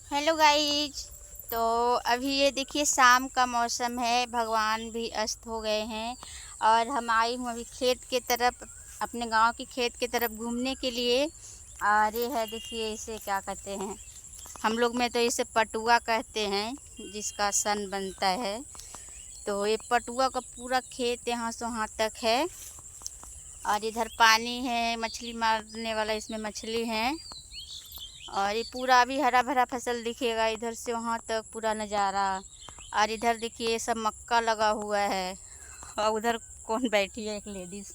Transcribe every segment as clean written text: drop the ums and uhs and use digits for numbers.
Hello guys. तो अभी ये देखिए शाम का मौसम है, भगवान भी अस्त हो गए हैं और हम आई हूँ अभी खेत के तरफ, अपने गांव की खेत की तरफ घूमने के लिए। और ये है देखिए, इसे क्या कहते हैं, हम लोग में तो इसे पटुआ कहते हैं, जिसका सन बनता है। तो ये पटुआ का पूरा खेत यहाँ से वहाँ तक है और इधर पानी है, मछली मारने वाला इसमें मछली है। और ये पूरा भी हरा भरा फसल दिखेगा इधर से वहाँ तक पूरा नज़ारा। और इधर देखिए ये सब मक्का लगा हुआ है और उधर कौन बैठी है, एक लेडीज।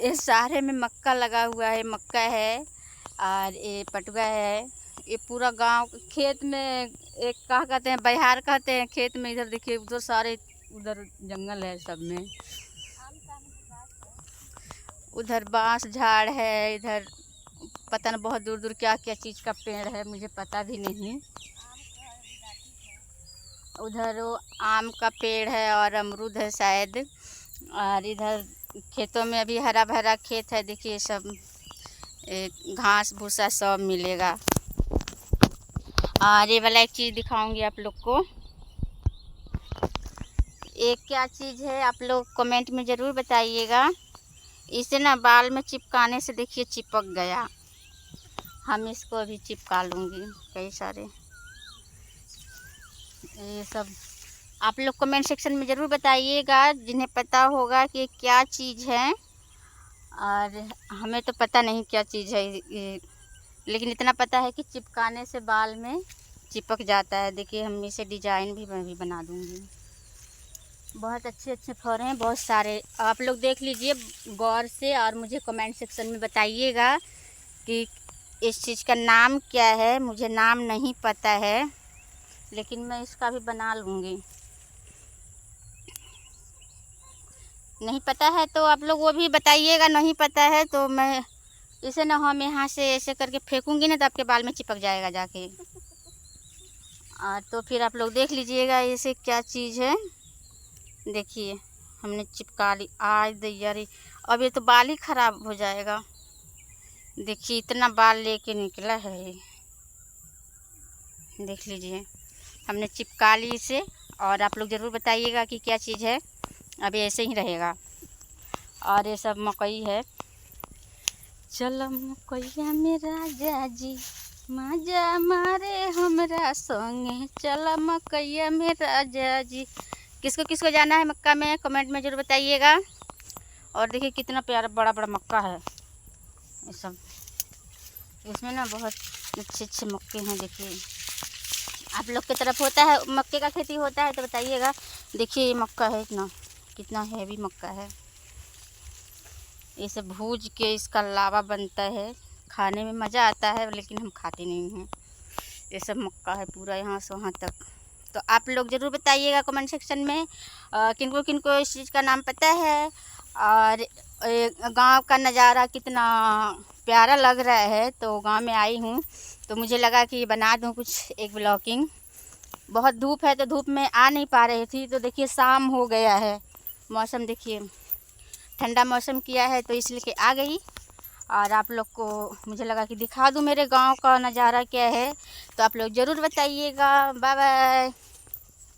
ये सारे में मक्का लगा हुआ है, मक्का है और ये पटुआ है। ये पूरा गांव खेत में, एक क्या कहते हैं, बहिहार कहते हैं खेत में। इधर देखिए उधर सारे, उधर जंगल है सब में, उधर बांस झाड़ है, इधर पता न बहुत दूर दूर क्या क्या चीज़ का पेड़ है, मुझे पता भी नहीं। उधर वो आम का पेड़ है और अमरूद है शायद। और इधर खेतों में अभी हरा भरा खेत है, देखिए सब घास भूसा सब मिलेगा। और ये वाला एक चीज़ दिखाऊंगी आप लोग को। एक क्या चीज़ है आप लोग कमेंट में ज़रूर बताइएगा। इसे ना बाल में चिपकाने से देखिए चिपक गया, हम इसको अभी चिपका लूँगी। कई सारे ये सब आप लोग कमेंट सेक्शन में ज़रूर बताइएगा, जिन्हें पता होगा कि क्या चीज़ है। और हमें तो पता नहीं क्या चीज़ है ये, लेकिन इतना पता है कि चिपकाने से बाल में चिपक जाता है। देखिए हम इसे डिज़ाइन भी मैं भी बना दूँगी। बहुत अच्छे अच्छे फल हैं, बहुत सारे। आप लोग देख लीजिए गौर से और मुझे कमेंट सेक्शन में बताइएगा कि इस चीज़ का नाम क्या है। मुझे नाम नहीं पता है, लेकिन मैं इसका भी बना लूँगी। नहीं पता है तो आप लोग वो भी बताइएगा, नहीं पता है तो मैं इसे ना, हम यहाँ से ऐसे करके फेंकूँगी ना तो आपके बाल में चिपक जाएगा जाके। तो फिर आप लोग देख लीजिएगा इसे क्या चीज़ है। देखिए हमने चिपका ली। आज दैया रे, अब ये तो बाल ही ख़राब हो जाएगा। देखिए इतना बाल लेके निकला है ये, देख लीजिए हमने चिपका ली इसे। और आप लोग ज़रूर बताइएगा कि क्या चीज़ है। अभी ऐसे ही रहेगा। और ये सब मकई है। चल मकैया मेरा जाजी, माजा मारे हमरा संगे, चल मकैया मेरा जाजी। किसको किसको जाना है मक्का में कमेंट में ज़रूर बताइएगा। और देखिए कितना प्यारा बड़ा बड़ा मक्का है ये सब। इसमें ना बहुत अच्छे अच्छे मक्के हैं। देखिए आप लोग की तरफ होता है मक्के का खेती होता है तो बताइएगा। देखिए ये मक्का है, इतना कितना हैवी मक्का है। इसे भूज के इसका लावा बनता है, खाने में मज़ा आता है, लेकिन हम खाते नहीं हैं। ये सब मक्का है पूरा यहाँ से वहाँ तक। तो आप लोग ज़रूर बताइएगा कमेंट सेक्शन में किनको किनको इस चीज़ का नाम पता है। और गांव का नज़ारा कितना प्यारा लग रहा है। तो गांव में आई हूँ तो मुझे लगा कि बना दूँ कुछ एक ब्लॉगिंग। बहुत धूप है तो धूप में आ नहीं पा रही थी। तो देखिए शाम हो गया है, मौसम देखिए ठंडा मौसम किया है तो इसलिए कि आ गई। और आप लोग को मुझे लगा कि दिखा दूँ मेरे गांव का नज़ारा क्या है। तो आप लोग ज़रूर बताइएगा। Bye bye.